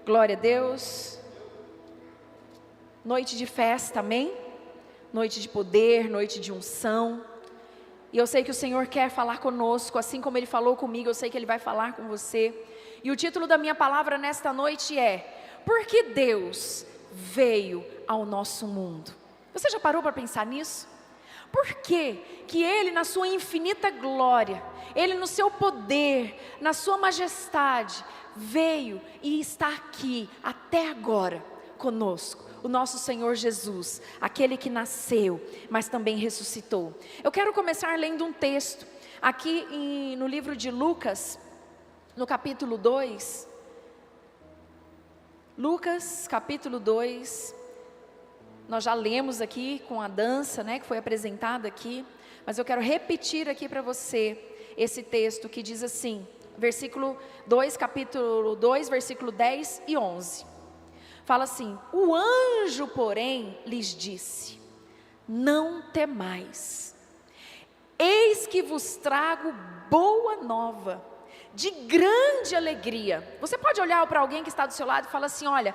Glória a Deus. Noite de festa, amém? Noite de poder, noite de unção. E eu sei que o Senhor quer falar conosco, assim como Ele falou comigo, eu sei que Ele vai falar com você. E o título da minha palavra nesta noite é: por que Deus veio ao nosso mundo? Você já parou para pensar nisso? Por que Ele, na sua infinita glória, Ele no seu poder, na sua majestade, veio e está aqui até agora conosco? O nosso Senhor Jesus, aquele que nasceu, mas também ressuscitou. Eu quero começar lendo um texto, aqui no livro de Lucas, no capítulo 2. Lucas, capítulo 2, nós já lemos aqui com a dança, né, que foi apresentada aqui, mas eu quero repetir aqui para você esse texto que diz assim, versículo 2, capítulo 2, versículo 10 e 11. Fala assim: o anjo, porém, lhes disse: não temais, eis que vos trago boa nova, de grande alegria. Você pode olhar para alguém que está do seu lado e falar assim: olha,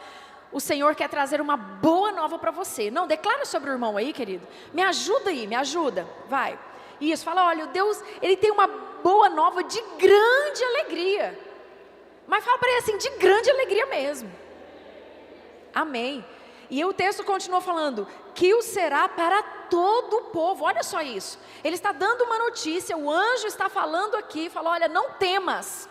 o Senhor quer trazer uma boa nova para você. Não, declara sobre o irmão aí, querido. Me ajuda aí, me ajuda, vai. Isso, fala: olha, Deus, Ele tem uma boa nova de grande alegria. Mas fala para ele assim: de grande alegria mesmo. Amém. E o texto continua falando: que o será para todo o povo. Olha só isso. Ele está dando uma notícia, o anjo está falando aqui, fala: olha, não temas.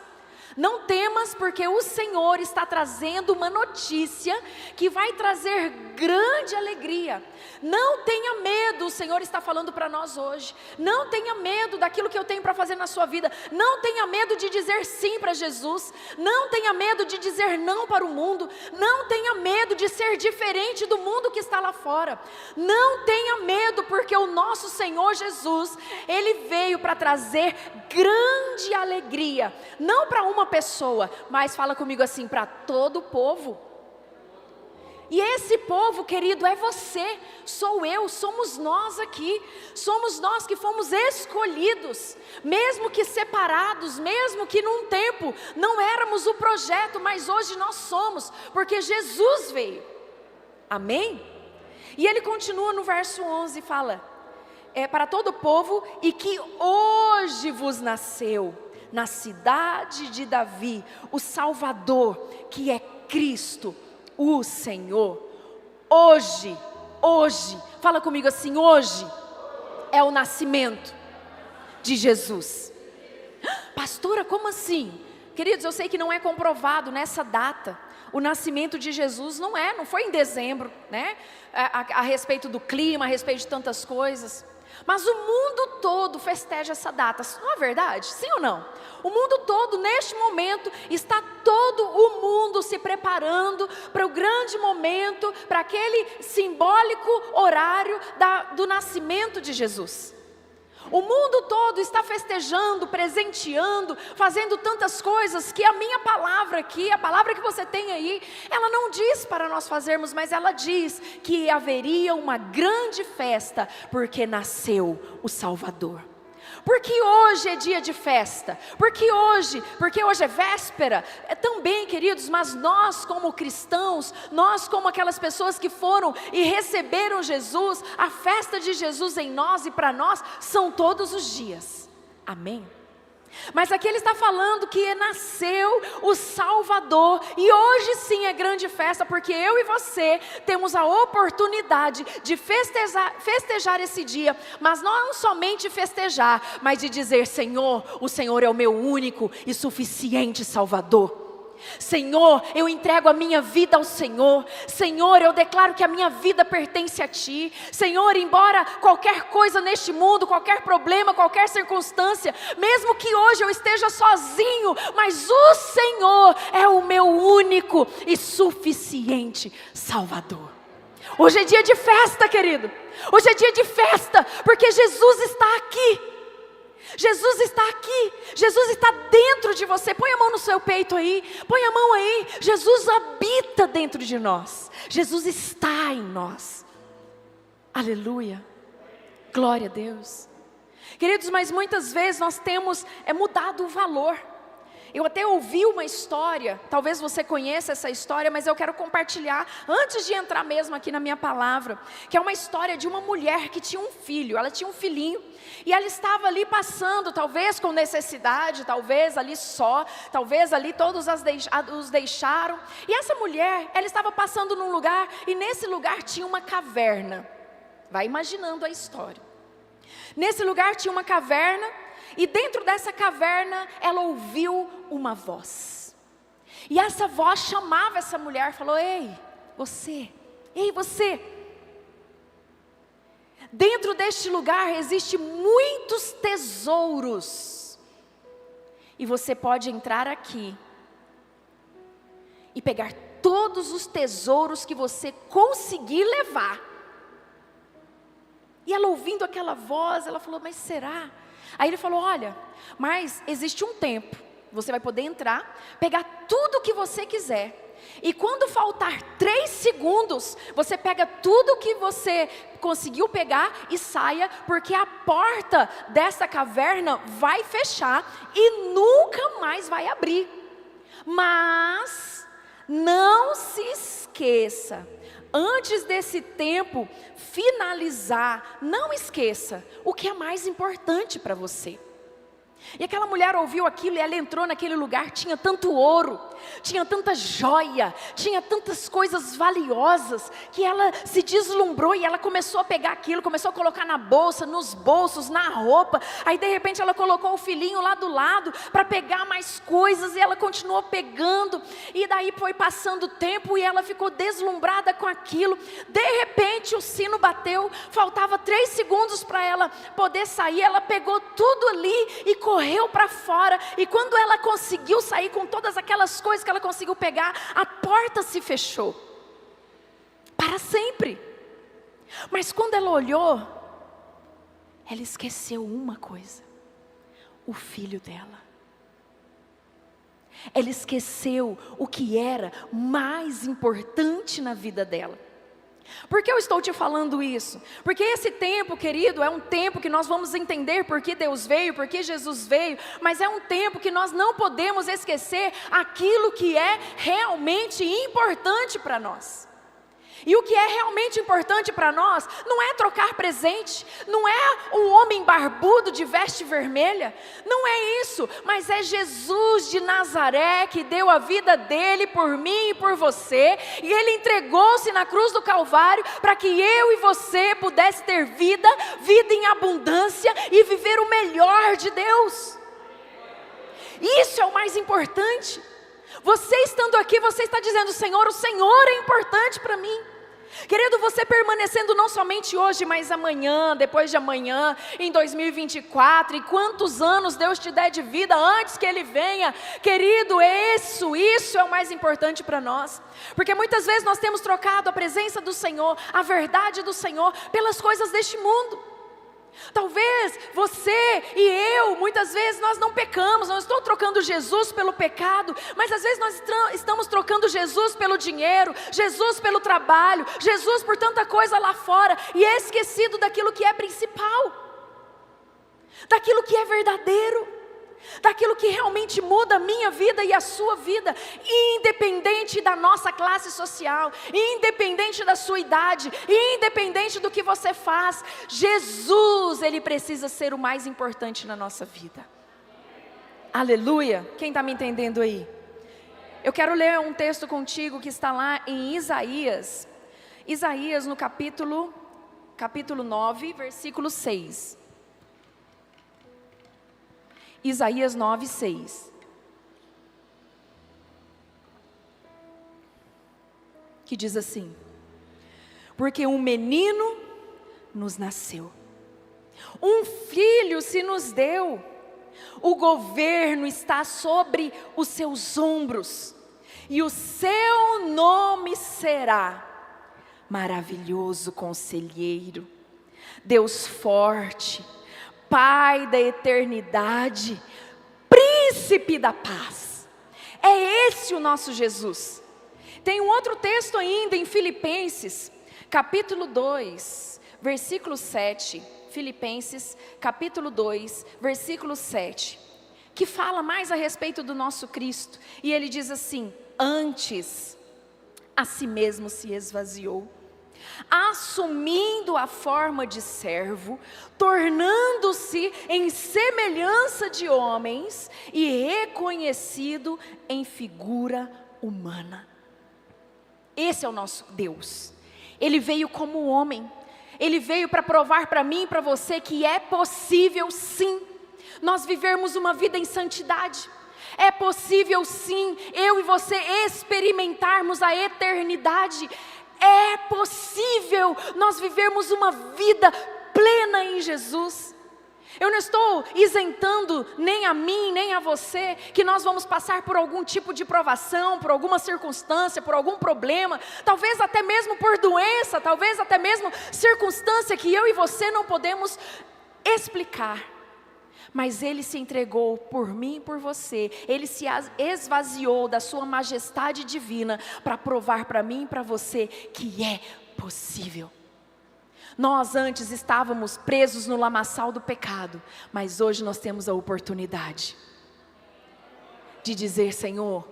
Não temas, porque o Senhor está trazendo uma notícia que vai trazer grande alegria. Não tenha medo, o Senhor está falando para nós hoje. Não tenha medo daquilo que eu tenho para fazer na sua vida. Não tenha medo de dizer sim para Jesus. Não tenha medo de dizer não para o mundo. Não tenha medo de ser diferente do mundo que está lá fora. Não tenha medo, porque o nosso Senhor Jesus, Ele veio para trazer grande alegria. Não para uma pessoa, mas fala comigo assim: para todo o povo. E esse povo, querido, é você, sou eu, somos nós aqui. Somos nós que fomos escolhidos, mesmo que separados, mesmo que num tempo não éramos o projeto, mas hoje nós somos, porque Jesus veio. Amém? E ele continua no verso 11 e fala: para todo o povo, e que hoje vos nasceu na cidade de Davi o Salvador, que é Cristo o Senhor. Hoje, fala comigo assim: hoje é o nascimento de Jesus. Pastora, como assim? Queridos, eu sei que não é comprovado nessa data o nascimento de Jesus, não foi em dezembro, né? A respeito do clima, a respeito de tantas coisas. Mas o mundo todo festeja essa data, não é verdade? Sim ou não? O mundo todo, neste momento, está todo o mundo se preparando para o grande momento, para aquele simbólico horário do nascimento de Jesus. O mundo todo está festejando, presenteando, fazendo tantas coisas que a minha palavra aqui, a palavra que você tem aí, ela não diz para nós fazermos, mas ela diz que haveria uma grande festa, porque nasceu o Salvador. Porque hoje é dia de festa, porque hoje é véspera, também, queridos, mas nós como cristãos, nós como aquelas pessoas que foram e receberam Jesus, a festa de Jesus em nós e para nós, são todos os dias, amém? Mas aqui ele está falando que nasceu o Salvador, e hoje sim é grande festa, porque eu e você temos a oportunidade de festejar esse dia, mas não somente festejar, mas de dizer: Senhor, o Senhor é o meu único e suficiente Salvador. Senhor, eu entrego a minha vida ao Senhor. Senhor, eu declaro que a minha vida pertence a Ti. Senhor, embora qualquer coisa neste mundo, qualquer problema, qualquer circunstância, mesmo que hoje eu esteja sozinho, mas o Senhor é o meu único e suficiente Salvador. Hoje é dia de festa, querido. Hoje é dia de festa, porque Jesus está aqui. Jesus está aqui, Jesus está dentro de você. Põe a mão no seu peito aí, põe a mão aí. Jesus habita dentro de nós, Jesus está em nós. Aleluia, glória a Deus. Queridos, mas muitas vezes nós temos mudado o valor. Eu até ouvi uma história, talvez você conheça essa história, mas eu quero compartilhar, antes de entrar mesmo aqui na minha palavra, que é uma história de uma mulher que tinha um filho, ela tinha um filhinho, e ela estava ali passando, talvez com necessidade, talvez ali só, talvez ali todos os deixaram, e essa mulher, ela estava passando num lugar, e nesse lugar tinha uma caverna, vai imaginando a história, nesse lugar tinha uma caverna, e dentro dessa caverna, ela ouviu uma voz. E essa voz chamava essa mulher, falou: ei, você. Dentro deste lugar existem muitos tesouros. E você pode entrar aqui e pegar todos os tesouros que você conseguir levar. E ela ouvindo aquela voz, ela falou: mas será? Aí ele falou: olha, mas existe um tempo, você vai poder entrar, pegar tudo o que você quiser, e quando faltar 3 segundos, você pega tudo o que você conseguiu pegar e saia, porque a porta dessa caverna vai fechar e nunca mais vai abrir. Mas não se esqueça, antes desse tempo finalizar, não esqueça o que é mais importante para você. E aquela mulher ouviu aquilo e ela entrou naquele lugar, tinha tanto ouro, tinha tanta joia, tinha tantas coisas valiosas, que ela se deslumbrou e ela começou a pegar aquilo, começou a colocar na bolsa, nos bolsos, na roupa. Aí de repente ela colocou o filhinho lá do lado para pegar mais coisas e ela continuou pegando. E daí foi passando o tempo e ela ficou deslumbrada com aquilo. De repente o sino bateu, faltava 3 segundos para ela poder sair. Ela pegou tudo ali e correu para fora, e quando ela conseguiu sair com todas aquelas coisas que ela conseguiu pegar, a porta se fechou, para sempre. Mas quando ela olhou, ela esqueceu uma coisa: o filho dela. Ela esqueceu o que era mais importante na vida dela. Por que eu estou te falando isso? Porque esse tempo, querido, é um tempo que nós vamos entender por que Deus veio, por que Jesus veio, mas é um tempo que nós não podemos esquecer aquilo que é realmente importante para nós. E o que é realmente importante para nós, não é trocar presente, não é um homem barbudo de veste vermelha, não é isso, mas é Jesus de Nazaré, que deu a vida dele por mim e por você, e ele entregou-se na cruz do Calvário, para que eu e você pudesse ter vida, vida em abundância, e viver o melhor de Deus. Isso é o mais importante. Você estando aqui, você está dizendo: Senhor, o Senhor é importante para mim. Querido, você permanecendo não somente hoje, mas amanhã, depois de amanhã, em 2024, e quantos anos Deus te der de vida antes que Ele venha, querido, isso é o mais importante para nós. Porque muitas vezes nós temos trocado a presença do Senhor, a verdade do Senhor, pelas coisas deste mundo. Talvez você e eu, muitas vezes nós não pecamos, não estou trocando Jesus pelo pecado, mas às vezes nós estamos trocando Jesus pelo dinheiro, Jesus pelo trabalho, Jesus por tanta coisa lá fora, e é esquecido daquilo que é principal, daquilo que é verdadeiro, daquilo que realmente muda a minha vida e a sua vida, independente da nossa classe social, independente da sua idade, independente do que você faz. Jesus, Ele precisa ser o mais importante na nossa vida. Aleluia! Quem está me entendendo aí? Eu quero ler um texto contigo que está lá em Isaías no capítulo 9, versículo 6. Isaías 9, 6. Que diz assim: porque um menino nos nasceu, um filho se nos deu, o governo está sobre os seus ombros, e o seu nome será Maravilhoso Conselheiro, Deus Forte, Pai da Eternidade, Príncipe da Paz. É esse o nosso Jesus. Tem um outro texto ainda em Filipenses, capítulo 2, versículo 7. Filipenses, capítulo 2, versículo 7. que fala mais a respeito do nosso Cristo. E ele diz assim: antes, a si mesmo se esvaziou, assumindo a forma de servo, tornando-se em semelhança de homens e reconhecido em figura humana. Esse é o nosso Deus. Ele veio como homem. Ele veio para provar para mim e para você que é possível sim nós vivermos uma vida em santidade. É possível sim eu e você experimentarmos a eternidade. É possível nós vivermos uma vida plena em Jesus. Eu não estou isentando nem a mim, nem a você, que nós vamos passar por algum tipo de provação, por alguma circunstância, por algum problema, talvez até mesmo por doença, talvez até mesmo circunstância que eu e você não podemos explicar. Mas Ele se entregou por mim e por você. Ele se esvaziou da sua majestade divina para provar para mim e para você que é possível. Nós antes estávamos presos no lamaçal do pecado, mas hoje nós temos a oportunidade de dizer: Senhor,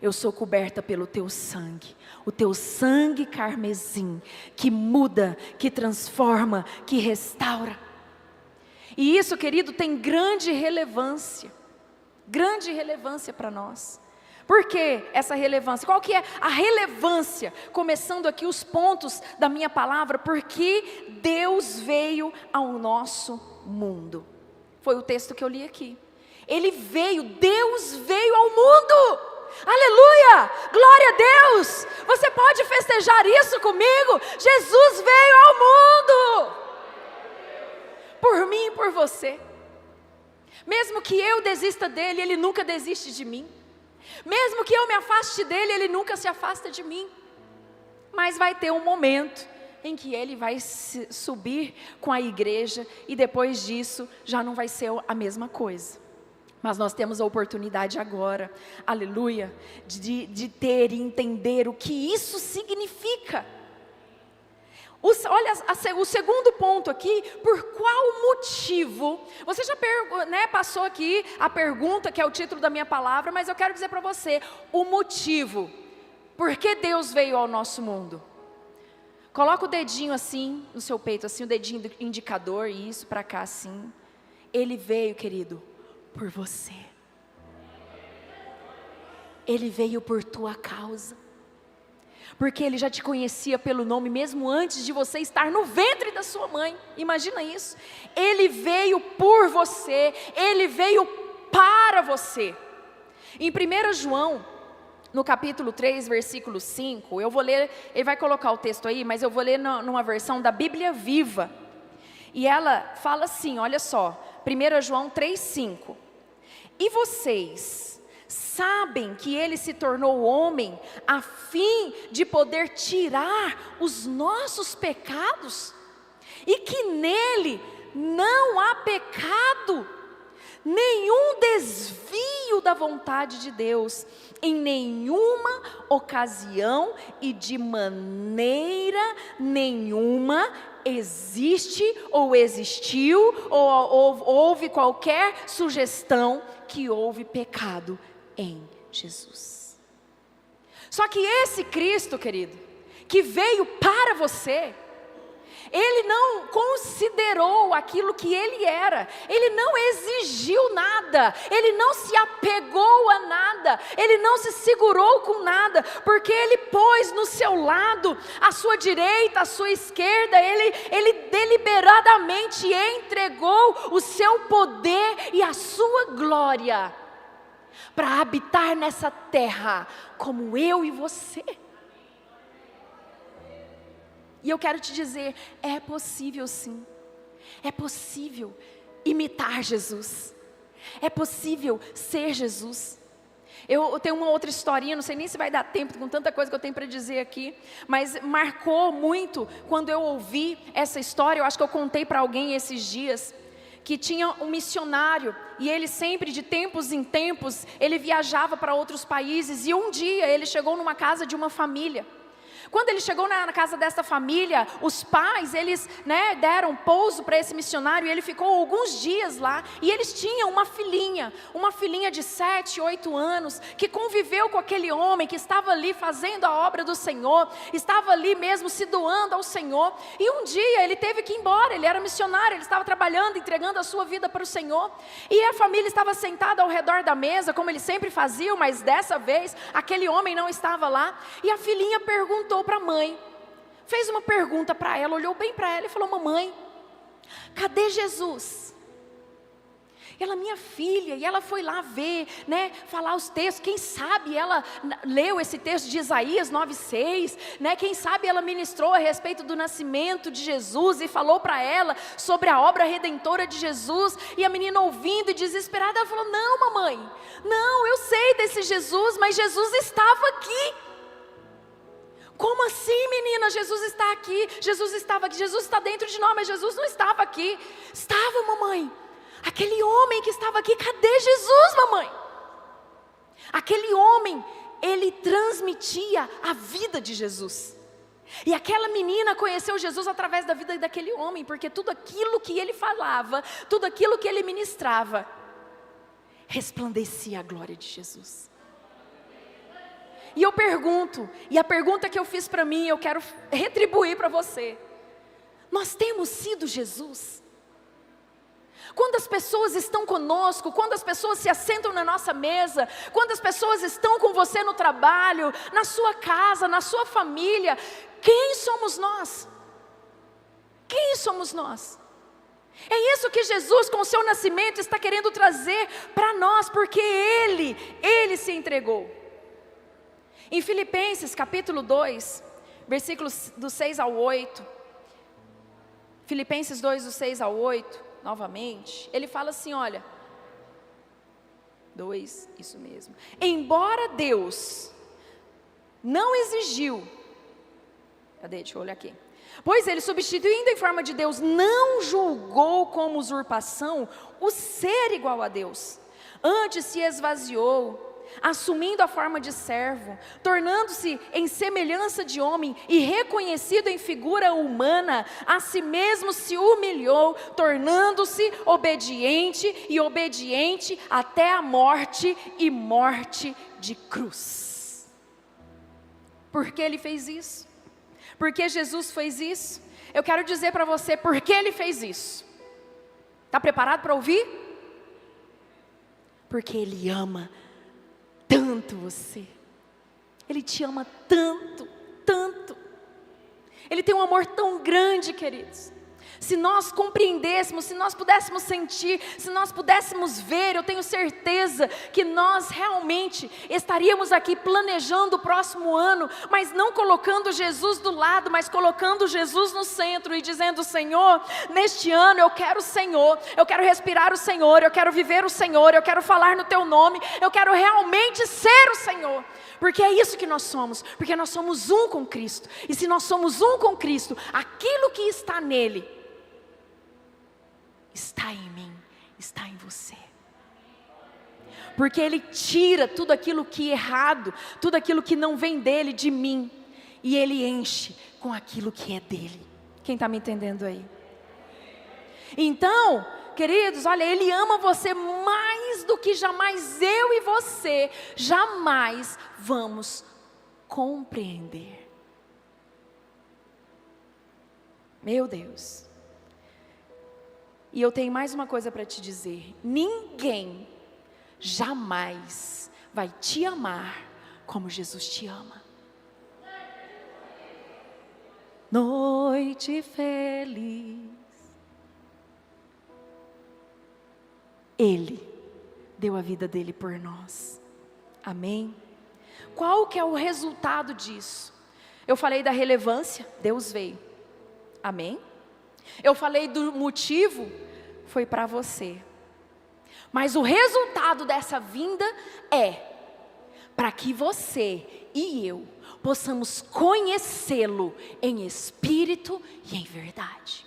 eu sou coberta pelo Teu sangue, o Teu sangue carmesim, que muda, que transforma, que restaura. E isso, querido, tem grande relevância para nós. Por que essa relevância? Qual que é a relevância? Começando aqui os pontos da minha palavra, porque Deus veio ao nosso mundo. Foi o texto que eu li aqui. Deus veio ao mundo. Aleluia! Glória a Deus! Você pode festejar isso comigo? Jesus veio ao mundo. Por mim e por você. Mesmo que eu desista dele, ele nunca desiste de mim. Mesmo que eu me afaste dele, ele nunca se afasta de mim. Mas vai ter um momento em que ele vai subir com a igreja, e depois disso já não vai ser a mesma coisa. Mas nós temos a oportunidade agora, aleluia, de ter e entender o que isso significa. Olha, o segundo ponto aqui: por qual motivo? Você já passou aqui a pergunta, que é o título da minha palavra, mas eu quero dizer para você o motivo. Por que Deus veio ao nosso mundo? Coloca o dedinho assim no seu peito, assim, o dedinho do indicador, e isso para cá assim. Ele veio, querido, por você. Ele veio por tua causa. Porque Ele já te conhecia pelo nome, mesmo antes de você estar no ventre da sua mãe. Imagina isso. Ele veio por você. Ele veio para você. Em 1 João, no capítulo 3, versículo 5, eu vou ler, ele vai colocar o texto aí, mas eu vou ler numa versão da Bíblia Viva. E ela fala assim, olha só, 1 João 3, 5. E vocês sabem que Ele se tornou homem a fim de poder tirar os nossos pecados, e que nele não há pecado, nenhum desvio da vontade de Deus, em nenhuma ocasião e de maneira nenhuma existe ou existiu ou houve qualquer sugestão que houve pecado em Jesus. Só que esse Cristo, querido, que veio para você, Ele não considerou aquilo que Ele era, Ele não exigiu nada, Ele não se apegou a nada, Ele não se segurou com nada, porque Ele pôs no seu lado, à sua direita, à sua esquerda, Ele deliberadamente entregou o seu poder e a sua glória, para habitar nessa terra, como eu e você. E eu quero te dizer, é possível sim, é possível imitar Jesus, é possível ser Jesus. Eu tenho uma outra historinha, não sei nem se vai dar tempo com tanta coisa que eu tenho para dizer aqui, mas marcou muito quando eu ouvi essa história. Eu acho que eu contei para alguém esses dias, que tinha um missionário, e ele sempre, de tempos em tempos, ele viajava para outros países, e um dia ele chegou numa casa de uma família, Quando ele chegou na casa dessa família, os pais, eles, deram pouso para esse missionário, e ele ficou alguns dias lá, e eles tinham uma filhinha de 7, 8 anos, que conviveu com aquele homem, que estava ali fazendo a obra do Senhor, estava ali mesmo se doando ao Senhor, e um dia ele teve que ir embora, ele era missionário, ele estava trabalhando, entregando a sua vida para o Senhor, e a família estava sentada ao redor da mesa, como eles sempre faziam, mas dessa vez, aquele homem não estava lá, e a filhinha perguntou para a mãe, fez uma pergunta para ela, olhou bem para ela e falou: mamãe, cadê Jesus? E ela: minha filha, e ela foi lá ver, falar os textos, quem sabe ela leu esse texto de Isaías 9:6, quem sabe ela ministrou a respeito do nascimento de Jesus, e falou para ela sobre a obra redentora de Jesus, e a menina ouvindo e desesperada, ela falou: não mamãe, não, eu sei desse Jesus, mas Jesus estava aqui. Como assim, menina? Jesus está aqui, Jesus estava aqui, Jesus está dentro de nós, mas Jesus não estava aqui. Estava, mamãe. Aquele homem que estava aqui, cadê Jesus, mamãe? Aquele homem, ele transmitia a vida de Jesus. E aquela menina conheceu Jesus através da vida daquele homem, porque tudo aquilo que ele falava, tudo aquilo que ele ministrava, resplandecia a glória de Jesus. E eu pergunto, e a pergunta que eu fiz para mim, eu quero retribuir para você: nós temos sido Jesus? Quando as pessoas estão conosco, quando as pessoas se assentam na nossa mesa, quando as pessoas estão com você no trabalho, na sua casa, na sua família, quem somos nós? Quem somos nós? É isso que Jesus, com o seu nascimento, está querendo trazer para nós, porque Ele se entregou. Em Filipenses capítulo 2, versículos do 6 ao 8, Filipenses 2, do 6 ao 8, novamente, ele fala assim, olha, 2, isso mesmo, embora Deus não exigiu, deixa eu olhar aqui, pois ele, substituindo em forma de Deus, não julgou como usurpação o ser igual a Deus, antes se esvaziou, assumindo a forma de servo, tornando-se em semelhança de homem e reconhecido em figura humana, a si mesmo se humilhou, tornando-se obediente até a morte e morte de cruz. Por que ele fez isso? Por que Jesus fez isso? Eu quero dizer para você por que ele fez isso. Está preparado para ouvir? Porque ele ama tanto você, Ele te ama tanto, tanto, Ele tem um amor tão grande, queridos. Se nós compreendêssemos, se nós pudéssemos sentir, se nós pudéssemos ver, eu tenho certeza que nós realmente estaríamos aqui planejando o próximo ano, mas não colocando Jesus do lado, mas colocando Jesus no centro e dizendo: Senhor, neste ano eu quero o Senhor, eu quero respirar o Senhor, eu quero viver o Senhor, eu quero falar no Teu nome, eu quero realmente ser o Senhor. Porque é isso que nós somos, porque nós somos um com Cristo, e se nós somos um com Cristo, aquilo que está nele, está em mim, está em você. Porque Ele tira tudo aquilo que é errado, tudo aquilo que não vem dEle, de mim, e Ele enche com aquilo que é dEle. Quem está me entendendo aí? Então, queridos, olha, Ele ama você mais do que jamais eu e você jamais vamos compreender. Meu Deus. E eu tenho mais uma coisa para te dizer: ninguém jamais vai te amar como Jesus te ama. Noite feliz. Ele deu a vida dele por nós. Amém? Qual que é o resultado disso? Eu falei da relevância, Deus veio. Amém? Eu falei do motivo, foi para você. Mas o resultado dessa vinda é para que você e eu possamos conhecê-lo em espírito e em verdade.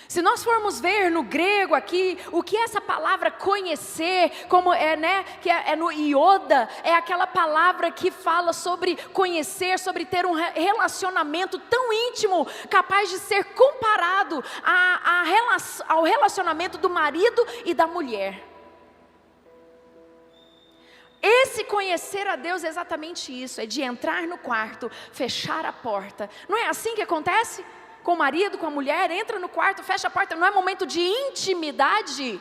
Se nós formos ver no grego aqui, o que é essa palavra conhecer, como que é no ioda, é aquela palavra que fala sobre conhecer, sobre ter um relacionamento tão íntimo, capaz de ser comparado ao relacionamento do marido e da mulher. Esse conhecer a Deus é exatamente isso, é de entrar no quarto, fechar a porta. Não é assim que acontece? Com o marido, com a mulher, entra no quarto, fecha a porta, não é momento de intimidade?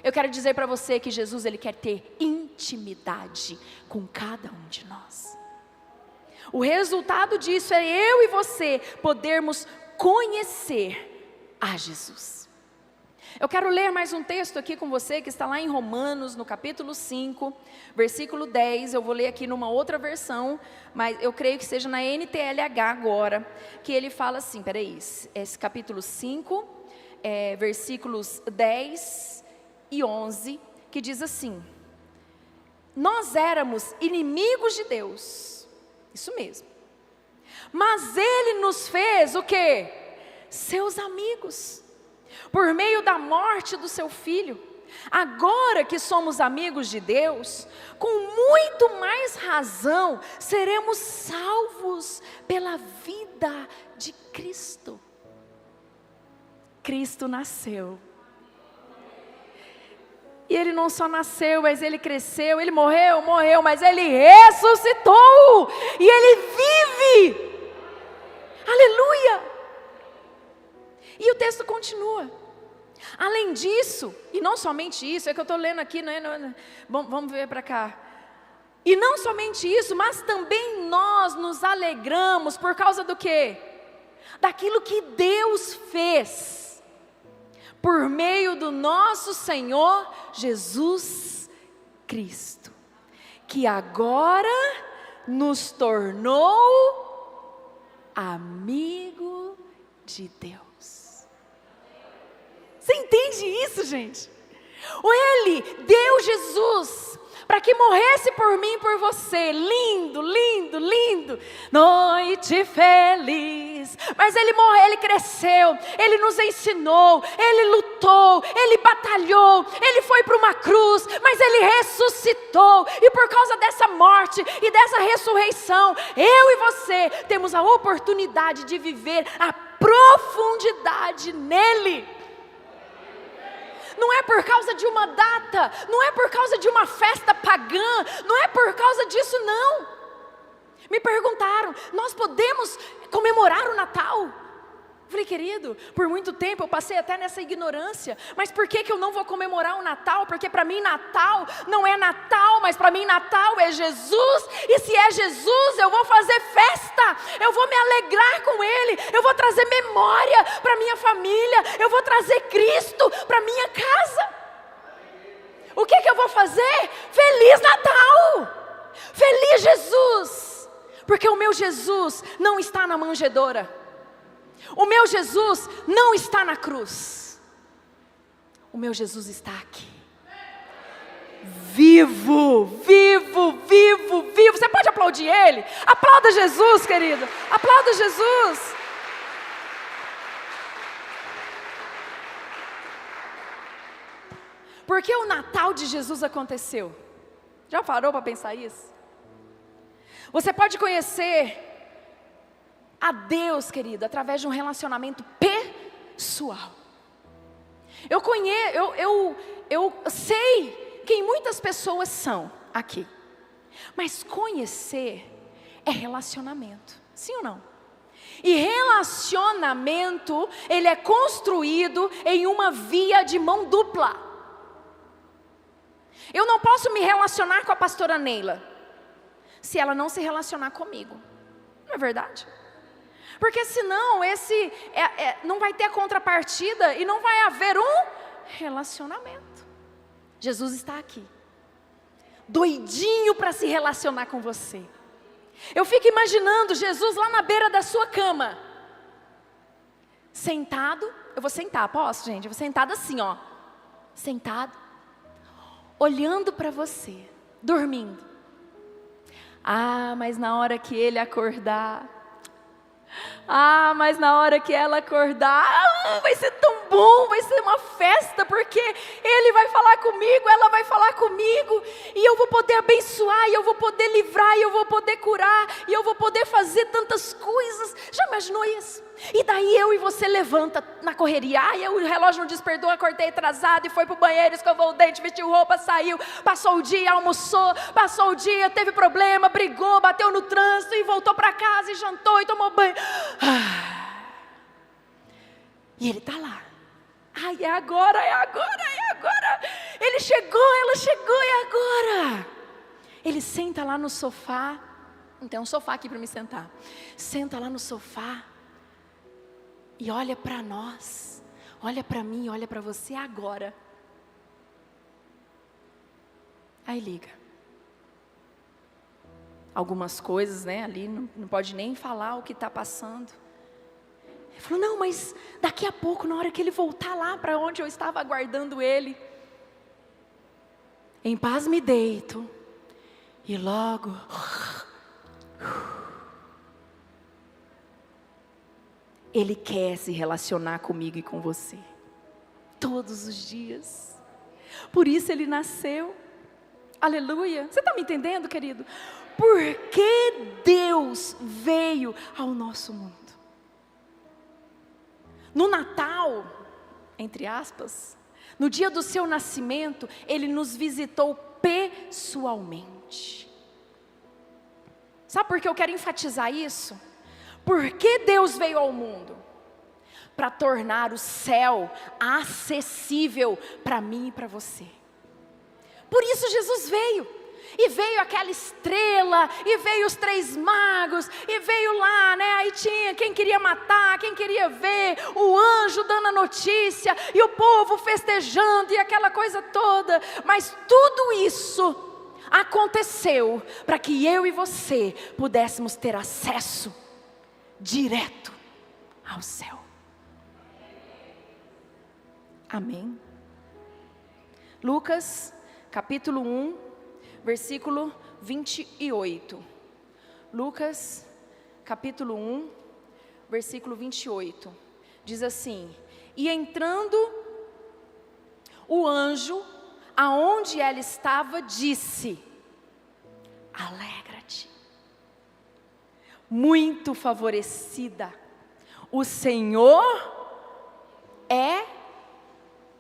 Eu quero dizer para você que Jesus, Ele quer ter intimidade com cada um de nós. O resultado disso é eu e você podermos conhecer a Jesus. Eu quero ler mais um texto aqui com você, que está lá em Romanos, no capítulo 5, versículo 10, eu vou ler aqui numa outra versão, mas eu creio que seja na NTLH agora, que ele fala assim, esse capítulo 5, versículos 10 e 11, que diz assim: nós éramos inimigos de Deus, isso mesmo, mas Ele nos fez o quê? Seus amigos, por meio da morte do seu Filho. Agora que somos amigos de Deus, com muito mais razão, seremos salvos pela vida de Cristo. Cristo nasceu. E Ele não só nasceu, mas Ele cresceu, Ele morreu, mas Ele ressuscitou. E Ele vive. Aleluia! E o texto continua. Além disso, e não somente isso, é que eu estou lendo aqui, vamos ver para cá. E não somente isso, mas também nós nos alegramos por causa do quê? Daquilo que Deus fez, por meio do nosso Senhor Jesus Cristo, que agora nos tornou amigo de Deus. Você entende isso, gente? Ele deu Jesus para que morresse por mim e por você. Lindo, lindo, lindo. Noite feliz. Mas Ele morreu, Ele cresceu, Ele nos ensinou, Ele lutou, Ele batalhou, Ele foi para uma cruz, mas Ele ressuscitou. E por causa dessa morte e dessa ressurreição, eu e você temos a oportunidade de viver a profundidade nele. Não é por causa de uma data, não é por causa de uma festa pagã, não é por causa disso não. Me perguntaram, nós podemos comemorar o Natal? Eu falei, querido, por muito tempo eu passei até nessa ignorância, mas por que eu não vou comemorar o Natal? Porque para mim Natal não é Natal, mas para mim Natal é Jesus, e se é Jesus eu vou fazer festa, eu vou me alegrar com Ele, eu vou trazer memória para minha família, eu vou trazer Cristo para minha casa. O que eu vou fazer? Feliz Natal, feliz Jesus, porque o meu Jesus não está na manjedoura. O meu Jesus não está na cruz. O meu Jesus está aqui. Vivo, vivo, vivo, vivo. Você pode aplaudir Ele? Aplauda Jesus, querido. Aplauda Jesus. Por que o Natal de Jesus aconteceu? Já parou para pensar isso? Você pode conhecer a Deus, querido, através de um relacionamento pessoal. Eu sei quem muitas pessoas são aqui, mas conhecer é relacionamento, sim ou não? E relacionamento, ele é construído em uma via de mão dupla. Eu não posso me relacionar com a pastora Neila se ela não se relacionar comigo, não é verdade? Porque senão não vai ter a contrapartida e não vai haver um relacionamento. Jesus está aqui, doidinho para se relacionar com você. Eu fico imaginando Jesus lá na beira da sua cama, sentado. Eu vou sentar, posso, gente? Eu vou sentado assim, ó, sentado, olhando para você, dormindo. Mas na hora que ele acordar, mas na hora que ela acordar, vai ser tão bom, vai ser uma festa, porque ele vai falar comigo, ela vai falar comigo, e eu vou poder abençoar, e eu vou poder livrar, e eu vou poder curar, e eu vou poder fazer tantas coisas. Já imaginou isso? E daí eu e você levanta na correria, o relógio não despertou, acordei atrasado, e foi pro banheiro, escovou o dente, vestiu roupa, saiu, passou o dia, almoçou, passou o dia, teve problema, brigou, bateu no trânsito, e voltou para casa, e jantou, e tomou banho. E ele está lá. É agora, é agora, é agora. Ele chegou, ela chegou, é agora. Ele senta lá no sofá. Não tem um sofá aqui para me sentar. Senta lá no sofá e olha para nós, olha para mim, olha para você agora. Aí liga. Algumas coisas, né, ali não pode nem falar o que está passando. Ele falou, não, mas daqui a pouco, na hora que ele voltar lá para onde eu estava aguardando ele, em paz me deito, e logo, ele quer se relacionar comigo e com você, todos os dias, por isso ele nasceu, aleluia. Você está me entendendo, querido? Porque Deus veio ao nosso mundo. No Natal, entre aspas, no dia do seu nascimento, Ele nos visitou pessoalmente. Sabe por que eu quero enfatizar isso? Porque Deus veio ao mundo? Para tornar o céu acessível para mim e para você. Por isso Jesus veio. E veio aquela estrela, e veio os 3 magos, e veio lá, né, aí tinha quem queria matar, quem queria ver, o anjo dando a notícia, e o povo festejando, e aquela coisa toda, mas tudo isso aconteceu para que eu e você pudéssemos ter acesso direto ao céu. Amém? Lucas, capítulo 1, versículo 28. Lucas, capítulo 1, versículo 28. Diz assim: e entrando o anjo, aonde ela estava, disse: alegra-te, muito favorecida, o Senhor é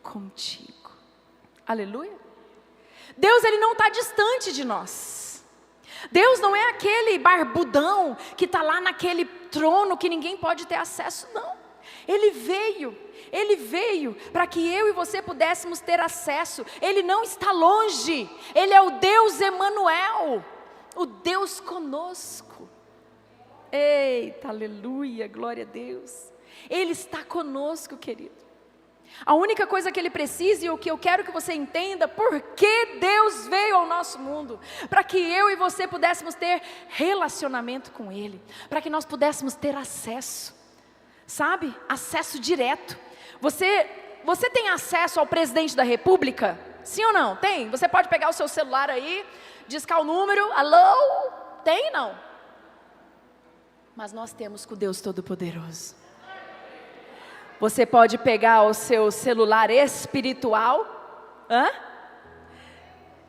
contigo. Aleluia. Deus, Ele não está distante de nós. Deus não é aquele barbudão que está lá naquele trono que ninguém pode ter acesso, não. Ele veio para que eu e você pudéssemos ter acesso. Ele não está longe, Ele é o Deus Emanuel, o Deus conosco. Eita, aleluia, glória a Deus. Ele está conosco, querido. A única coisa que Ele precisa, e o que eu quero que você entenda, porque Deus veio ao nosso mundo, para que eu e você pudéssemos ter relacionamento com Ele, para que nós pudéssemos ter acesso, sabe? Acesso direto. Você tem acesso ao presidente da república? Sim ou não? Tem? Você pode pegar o seu celular aí, discar o número, alô? Tem, não? Mas nós temos com o Deus Todo-Poderoso. Você pode pegar o seu celular espiritual,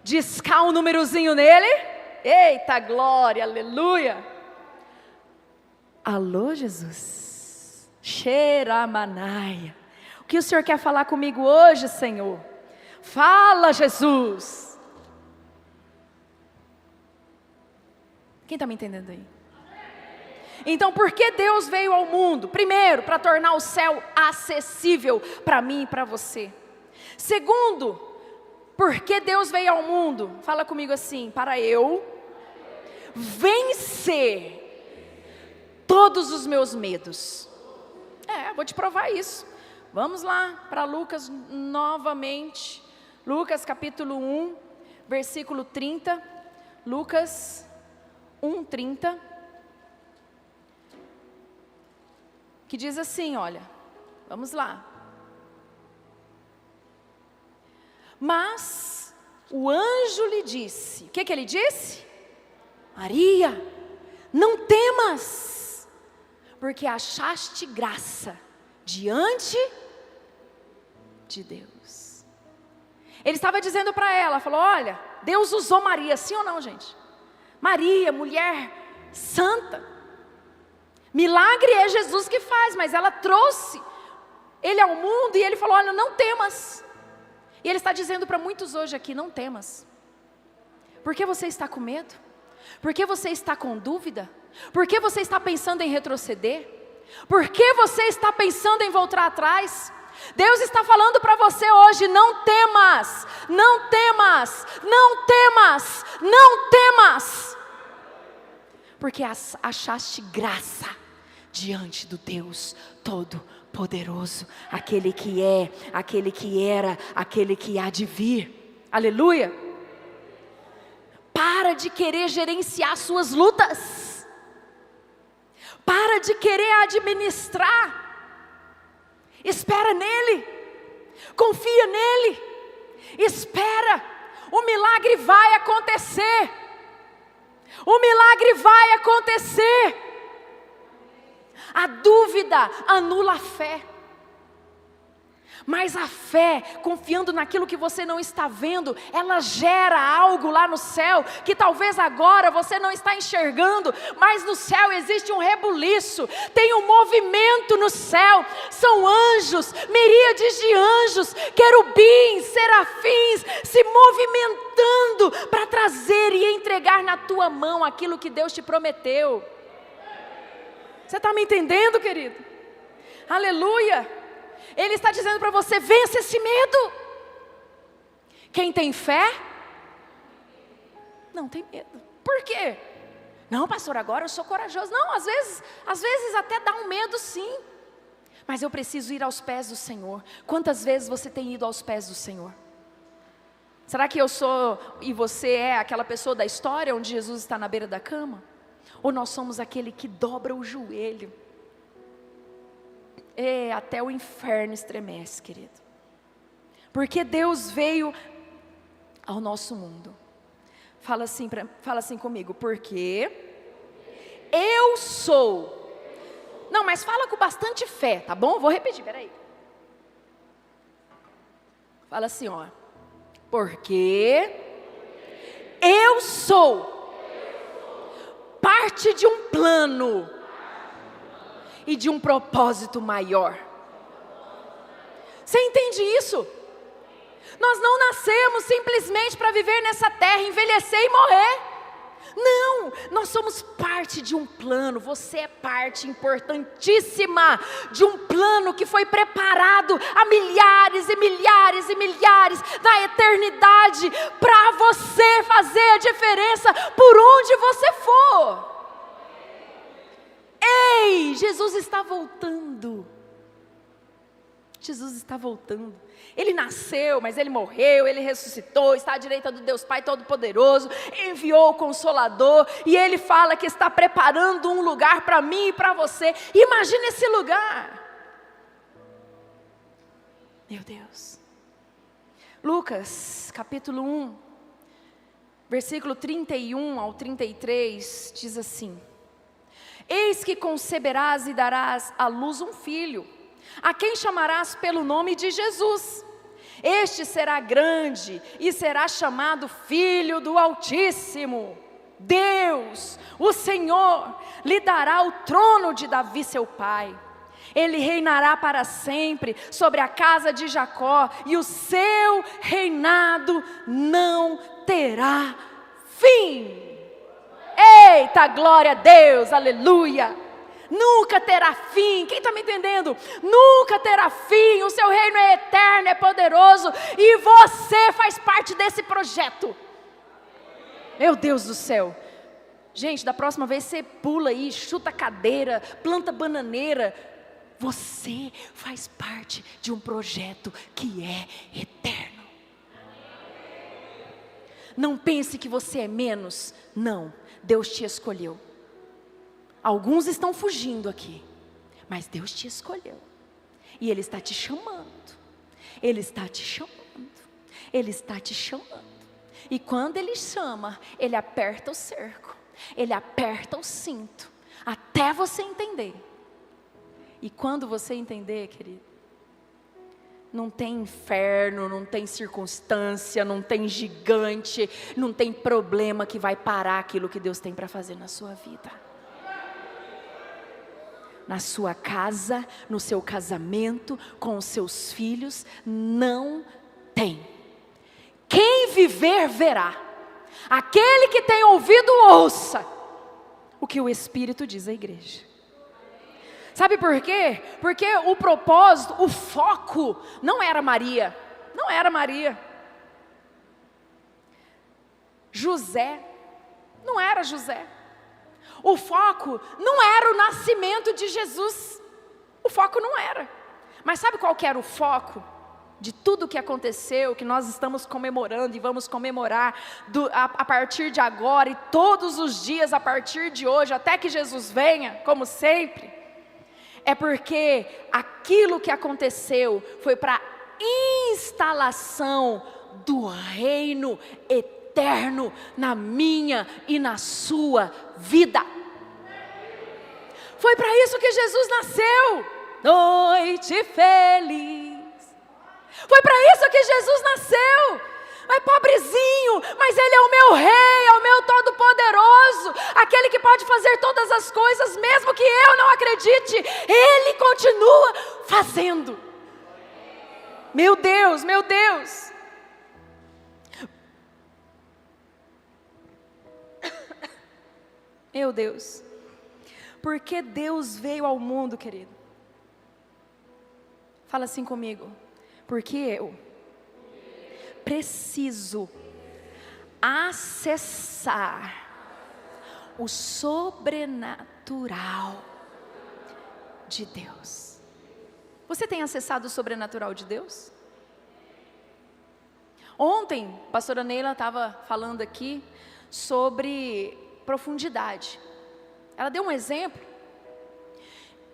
discar um númerozinho nele, eita glória, aleluia. Alô Jesus, Xeramanaia, o que o Senhor quer falar comigo hoje, Senhor? Fala, Jesus. Quem está me entendendo aí? Então, por que Deus veio ao mundo? Primeiro, para tornar o céu acessível para mim e para você. Segundo, por que Deus veio ao mundo? Fala comigo assim: para eu vencer todos os meus medos. Vou te provar isso. Vamos lá para Lucas novamente. Lucas capítulo 1, versículo 30. Lucas 1:30. Que diz assim, olha, vamos lá. Mas o anjo lhe disse, o que ele disse? Maria, não temas, porque achaste graça diante de Deus. Ele estava dizendo para ela, falou: olha, Deus usou Maria, sim ou não, gente? Maria, mulher santa. Milagre é Jesus que faz, mas ela trouxe ele ao mundo e ele falou: olha, não temas. E ele está dizendo para muitos hoje aqui: não temas. Por que você está com medo? Por que você está com dúvida? Por que você está pensando em retroceder? Por que você está pensando em voltar atrás? Deus está falando para você hoje: não temas, não temas, não temas, não temas. Porque achaste graça diante do Deus Todo-Poderoso, aquele que é, aquele que era, aquele que há de vir. Aleluia. Para de querer gerenciar suas lutas. Para de querer administrar. Espera nele. Confia nele. Espera. O milagre vai acontecer. O milagre vai acontecer. A dúvida anula a fé. Mas a fé, confiando naquilo que você não está vendo, ela gera algo lá no céu, que talvez agora você não está enxergando, mas no céu existe um rebuliço, tem um movimento no céu, são anjos, miríades de anjos, querubins, serafins, se movimentando para trazer e entregar na tua mão aquilo que Deus te prometeu. Você está me entendendo, querido? Aleluia. Ele está dizendo para você: vença esse medo. Quem tem fé não tem medo. Por quê? Não, pastor, agora eu sou corajoso. Não, às vezes até dá um medo, sim. Mas eu preciso ir aos pés do Senhor. Quantas vezes você tem ido aos pés do Senhor? Será que eu sou e você é aquela pessoa da história onde Jesus está na beira da cama? Ou nós somos aquele que dobra o joelho? Até o inferno estremece, querido. Porque Deus veio ao nosso mundo. Fala assim comigo: porque eu sou. Não, mas fala com bastante fé, tá bom? Vou repetir, peraí. Fala assim, ó: porque eu sou parte de um plano e de um propósito maior. Você entende isso? Nós não nascemos simplesmente para viver nessa terra, envelhecer e morrer. Não, nós somos parte de um plano. Você é parte importantíssima de um plano que foi preparado há milhares e milhares e milhares na eternidade, para você fazer a diferença por onde você for. Ei, Jesus está voltando. Jesus está voltando. Ele nasceu, mas Ele morreu, Ele ressuscitou, está à direita do Deus Pai Todo-Poderoso, enviou o Consolador, e Ele fala que está preparando um lugar para mim e para você. Imagina esse lugar. Meu Deus. Lucas, capítulo 1, versículo 31 ao 33, diz assim: eis que conceberás e darás à luz um filho, a quem chamarás pelo nome de Jesus. Este será grande e será chamado Filho do Altíssimo. Deus, o Senhor, lhe dará o trono de Davi seu pai. Ele reinará para sempre sobre a casa de Jacó, e o seu reinado não terá fim. Eita, glória a Deus, aleluia. Nunca terá fim. Quem está me entendendo? Nunca terá fim. O seu reino é eterno, é poderoso, e você faz parte desse projeto. Meu Deus do céu. Gente, da próxima vez você pula aí, chuta a cadeira, planta bananeira. Você faz parte de um projeto que é eterno. Não pense que você é menos. Não, Deus te escolheu. Alguns estão fugindo aqui, mas Deus te escolheu. E Ele está te chamando. Ele está te chamando. Ele está te chamando. E quando Ele chama, Ele aperta o cerco. Ele aperta o cinto, até você entender. E quando você entender, querido, não tem inferno, não tem circunstância, não tem gigante, não tem problema que vai parar aquilo que Deus tem para fazer na sua vida. Na sua casa, no seu casamento, com os seus filhos, não tem. Quem viver, verá. Aquele que tem ouvido, ouça o que o Espírito diz à igreja. Sabe por quê? Porque o propósito, o foco, não era Maria. Não era Maria. José, não era José. O foco não era o nascimento de Jesus. O foco não era. Mas sabe qual que era o foco de tudo que aconteceu, que nós estamos comemorando e vamos comemorar a partir de agora e todos os dias a partir de hoje, até que Jesus venha, como sempre? É porque aquilo que aconteceu foi para instalação do reino eterno na minha e na sua vida. Foi para isso que Jesus nasceu. Noite feliz. Foi para isso que Jesus nasceu. Mas pobrezinho, mas Ele é o meu rei, é o meu todo-poderoso, aquele que pode fazer todas as coisas, mesmo que eu não acredite, Ele continua fazendo. Meu Deus, meu Deus. Meu Deus. Porque Deus veio ao mundo, querido. Fala assim comigo. Porque eu preciso acessar o sobrenatural de Deus. Você tem acessado o sobrenatural de Deus? Ontem, a pastora Neila estava falando aqui sobre profundidade. Ela deu um exemplo.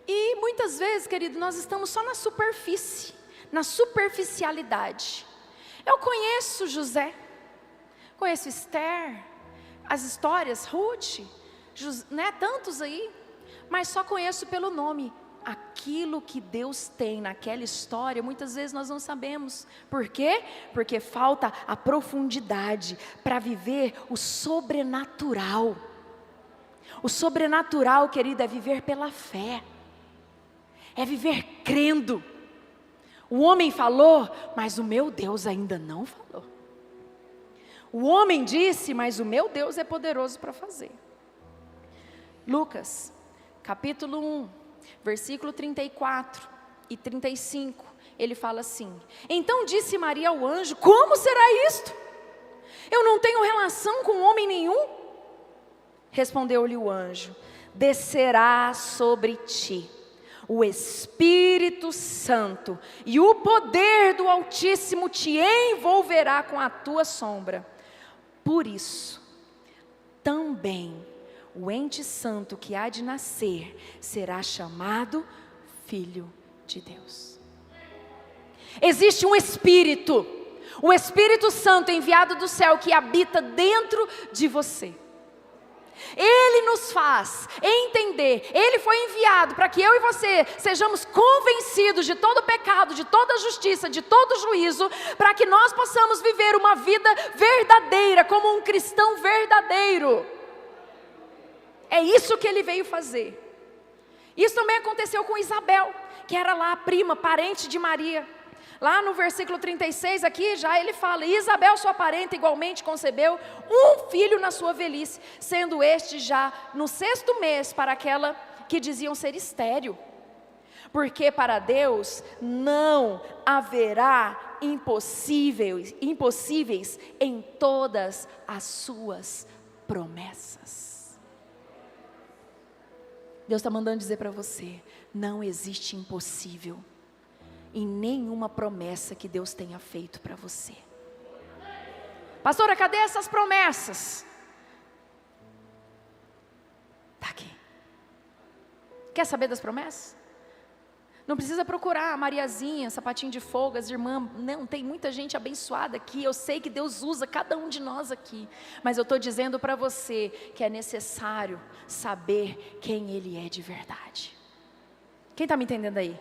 E muitas vezes, querido, nós estamos só na superfície, na superficialidade. Eu conheço José, conheço Esther, as histórias, Ruth, tantos aí, mas só conheço pelo nome. Aquilo que Deus tem naquela história, muitas vezes nós não sabemos. Por quê? Porque falta a profundidade para viver o sobrenatural. O sobrenatural, querido, é viver pela fé, é viver crendo. O homem falou, mas o meu Deus ainda não falou. O homem disse, mas o meu Deus é poderoso para fazer. Lucas, capítulo 1, versículo 34 e 35, ele fala assim: então disse Maria ao anjo, como será isto? Eu não tenho relação com homem nenhum. Respondeu-lhe o anjo, descerá sobre ti o Espírito Santo, e o poder do Altíssimo te envolverá com a tua sombra. Por isso, também o ente santo que há de nascer será chamado Filho de Deus. Existe um Espírito, o Espírito Santo enviado do céu que habita dentro de você. Ele nos faz entender, Ele foi enviado para que eu e você sejamos convencidos de todo pecado, de toda justiça, de todo juízo, para que nós possamos viver uma vida verdadeira, como um cristão verdadeiro. É isso que Ele veio fazer. Isso também aconteceu com Isabel, que era lá a prima, parente de Maria. Lá no versículo 36 aqui, já ele fala, Isabel, sua parenta, igualmente concebeu um filho na sua velhice, sendo este já no 6º mês para aquela que diziam ser estéril. Porque para Deus não haverá impossíveis em todas as suas promessas. Deus está mandando dizer para você, não existe impossível em nenhuma promessa que Deus tenha feito para você. Pastora, cadê essas promessas? Está aqui. Quer saber das promessas? Não precisa procurar a Mariazinha, sapatinho de fogo, as irmãs. Não, tem muita gente abençoada aqui. Eu sei que Deus usa cada um de nós aqui. Mas eu estou dizendo para você que é necessário saber quem Ele é de verdade. Quem está me entendendo aí?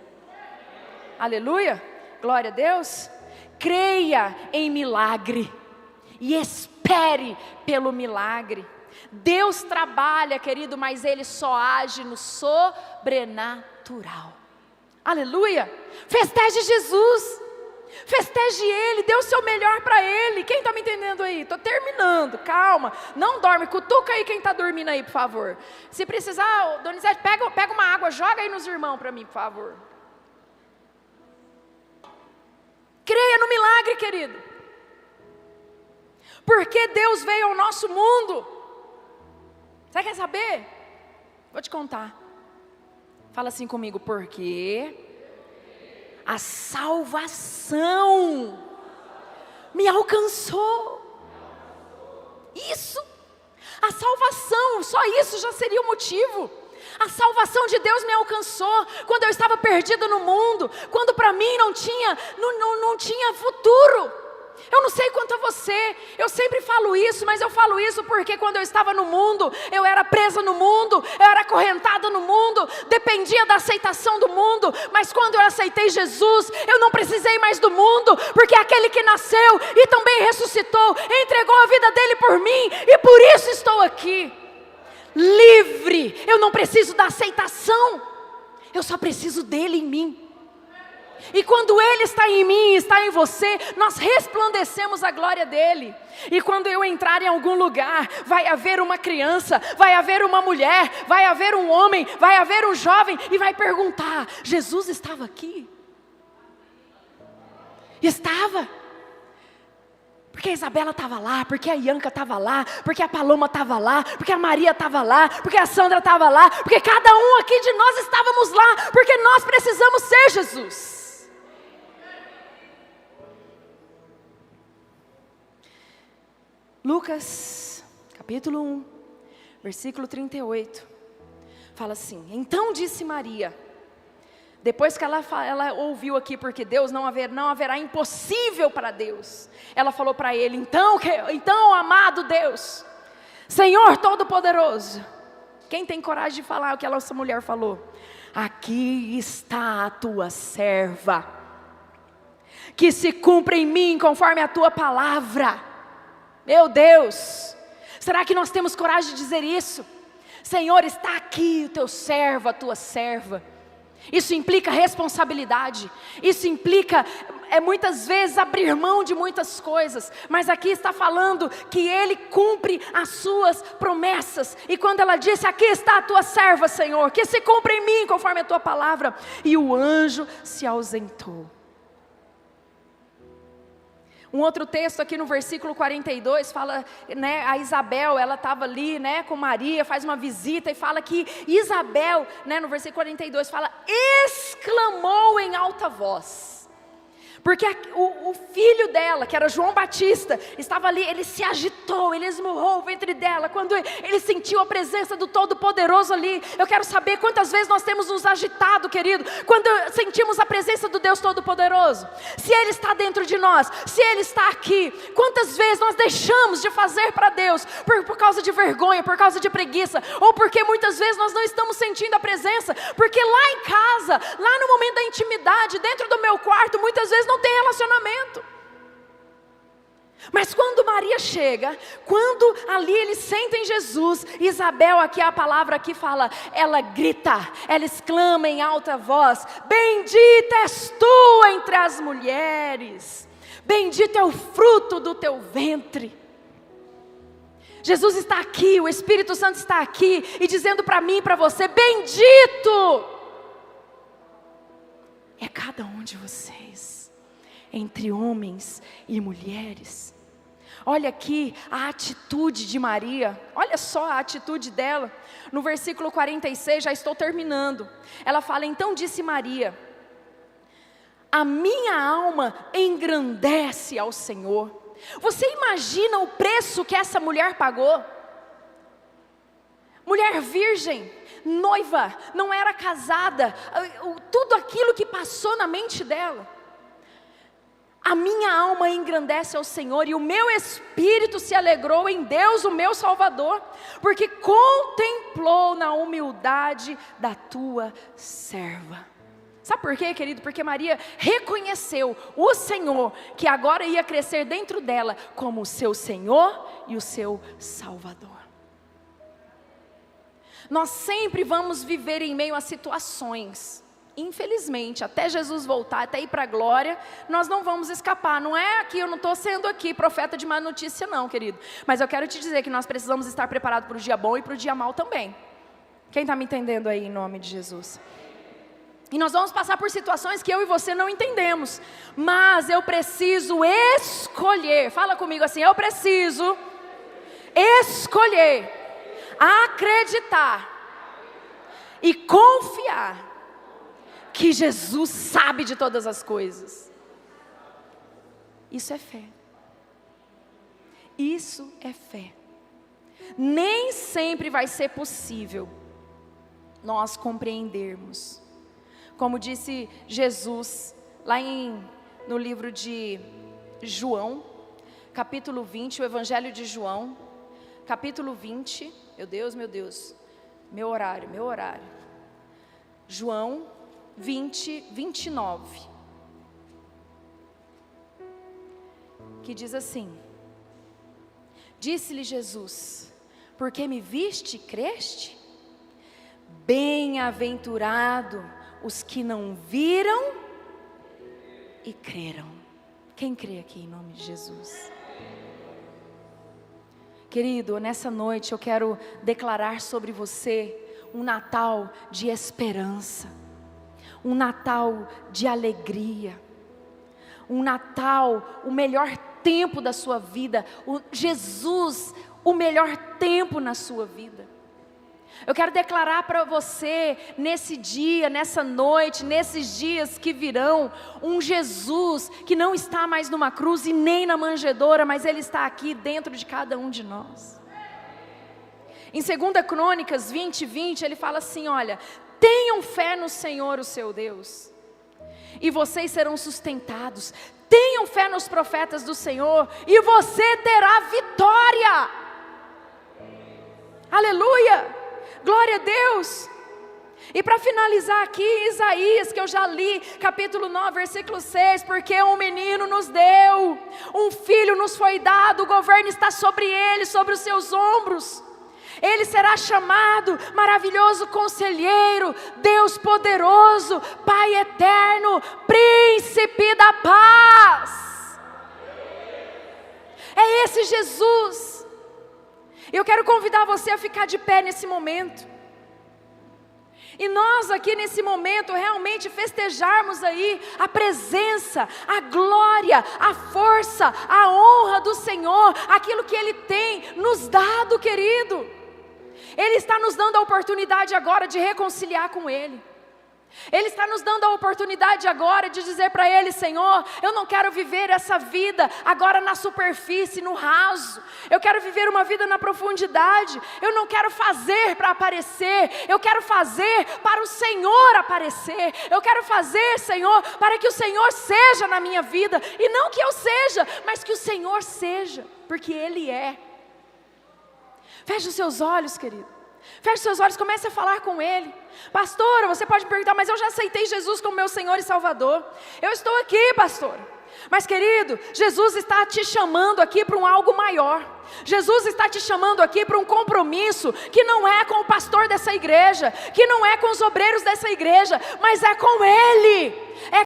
Aleluia, glória a Deus. Creia em milagre e espere pelo milagre. Deus trabalha, querido, mas Ele só age no sobrenatural. Aleluia, festeje Jesus, festeje Ele, dê o seu melhor para Ele. Quem está me entendendo aí? Estou terminando, calma, não dorme, cutuca aí quem está dormindo aí, por favor. Se precisar, Donizete, pega uma água, joga aí nos irmãos para mim, por favor. Creia no milagre, querido, porque Deus veio ao nosso mundo. Você quer saber? Vou te contar. Fala assim comigo, porque a salvação me alcançou. Isso, a salvação, só isso já seria o motivo. A salvação de Deus me alcançou quando eu estava perdida no mundo, quando para mim não tinha futuro. Eu não sei quanto a você, eu sempre falo isso, mas eu falo isso porque quando eu estava no mundo, eu era presa no mundo, eu era acorrentada no mundo, dependia da aceitação do mundo, mas quando eu aceitei Jesus, eu não precisei mais do mundo, porque aquele que nasceu e também ressuscitou, entregou a vida dele por mim, e por isso estou aqui, livre. Eu não preciso da aceitação, eu só preciso dele em mim. E quando Ele está em mim, está em você, nós resplandecemos a glória dEle. E quando eu entrar em algum lugar, vai haver uma criança, vai haver uma mulher, vai haver um homem, vai haver um jovem, e vai perguntar: Jesus estava aqui? Estava. Porque a Isabela estava lá, porque a Ianca estava lá, porque a Paloma estava lá, porque a Maria estava lá, porque a Sandra estava lá, porque cada um aqui de nós estávamos lá, porque nós precisamos ser Jesus. Lucas, capítulo 1, versículo 38, fala assim: então disse Maria, depois que ela ouviu aqui, porque Deus não haverá impossível para Deus, ela falou para ele: então amado Deus, Senhor Todo-Poderoso, quem tem coragem de falar o que essa mulher falou? Aqui está a tua serva, que se cumpra em mim conforme a tua palavra. Meu Deus, será que nós temos coragem de dizer isso? Senhor, está aqui o teu servo, a tua serva. Isso implica responsabilidade, isso implica muitas vezes abrir mão de muitas coisas, mas aqui está falando que Ele cumpre as suas promessas. E quando ela disse: aqui está a tua serva, Senhor, que se cumpra em mim conforme a tua palavra, e o anjo se ausentou. Um outro texto aqui no versículo 42 fala, né, a Isabel, ela estava ali, né, com Maria, faz uma visita e fala que Isabel, né, no versículo 42 fala, exclamou em alta voz. Porque o filho dela, que era João Batista, estava ali, ele se agitou, ele esmurrou o ventre dela, quando ele sentiu a presença do Todo-Poderoso ali. Eu quero saber quantas vezes nós temos nos agitado, querido, quando sentimos a presença do Deus Todo-Poderoso. Se Ele está dentro de nós, se Ele está aqui, quantas vezes nós deixamos de fazer para Deus, por causa de vergonha, por causa de preguiça, ou porque muitas vezes nós não estamos sentindo a presença, porque lá em casa, lá no momento da intimidade, dentro do meu quarto, muitas vezes não tem relacionamento. Mas quando Maria chega, quando ali eles sentem Jesus, Isabel, aqui a palavra aqui fala, ela grita, ela exclama em alta voz: bendita és tu entre as mulheres, bendito é o fruto do teu ventre. Jesus está aqui, o Espírito Santo está aqui e dizendo para mim e para você: bendito é cada um de vocês entre homens e mulheres. Olha aqui a atitude de Maria, olha só a atitude dela, no versículo 46, já estou terminando, ela fala: então disse Maria, a minha alma engrandece ao Senhor. Você imagina o preço que essa mulher pagou? Mulher virgem, noiva, não era casada, tudo aquilo que passou na mente dela. A minha alma engrandece ao Senhor e o meu espírito se alegrou em Deus, o meu Salvador, porque contemplou contemplou na humildade da tua serva. Sabe por quê, querido? Porque Maria reconheceu o Senhor, que agora ia crescer dentro dela, como o seu Senhor e o seu Salvador. Nós sempre vamos viver em meio a situações, infelizmente, até Jesus voltar, até ir para a glória, nós não vamos escapar. Não é aqui, eu não estou sendo aqui profeta de má notícia não, querido. Mas eu quero te dizer que nós precisamos estar preparados para o dia bom e para o dia mal também. Quem está me entendendo aí, em nome de Jesus? E nós vamos passar por situações que eu e você não entendemos. Mas eu preciso escolher. Fala comigo assim, eu preciso escolher, acreditar e confiar que Jesus sabe de todas as coisas. Isso é fé. Isso é fé. Nem sempre vai ser possível nós compreendermos. Como disse Jesus, lá no livro de João, capítulo 20, o Evangelho de João, capítulo 20, meu Deus, meu horário. João 20, 29, que diz assim: disse-lhe Jesus, porque me viste e creste? Bem-aventurado os que não viram e creram. Quem crê aqui em nome de Jesus? Querido, nessa noite eu quero declarar sobre você um Natal de esperança, um Natal de alegria, um Natal, o melhor tempo da sua vida, Jesus, o melhor tempo na sua vida. Eu quero declarar para você, nesse dia, nessa noite, nesses dias que virão, um Jesus que não está mais numa cruz e nem na manjedoura, mas Ele está aqui dentro de cada um de nós. Em 2 Crônicas 20, 20, ele fala assim, olha: tenham fé no Senhor, o seu Deus, e vocês serão sustentados. Tenham fé nos profetas do Senhor, e você terá vitória. Aleluia! Glória a Deus. E para finalizar aqui, Isaías, que eu já li, capítulo 9, versículo 6, porque um menino nos deu, um filho nos foi dado, o governo está sobre ele, sobre os seus ombros. Ele será chamado Maravilhoso Conselheiro, Deus Poderoso, Pai Eterno, Príncipe da Paz. É esse Jesus. Eu quero convidar você a ficar de pé nesse momento. E nós aqui nesse momento realmente festejarmos aí a presença, a glória, a força, a honra do Senhor, aquilo que Ele tem nos dado, querido. Ele está nos dando a oportunidade agora de reconciliar com Ele. Ele está nos dando a oportunidade agora de dizer para Ele: Senhor, eu não quero viver essa vida agora na superfície, no raso. Eu quero viver uma vida na profundidade. Eu não quero fazer para aparecer. Eu quero fazer para o Senhor aparecer. Eu quero fazer, Senhor, para que o Senhor seja na minha vida. E não que eu seja, mas que o Senhor seja, porque Ele é. Feche os seus olhos, querido. Feche os seus olhos, comece a falar com Ele. Pastora, você pode me perguntar, mas eu já aceitei Jesus como meu Senhor e Salvador. Eu estou aqui, pastora. Mas querido, Jesus está te chamando aqui para um algo maior. Jesus está te chamando aqui para um compromisso que não é com o pastor dessa igreja, que não é com os obreiros dessa igreja, mas é com Ele. É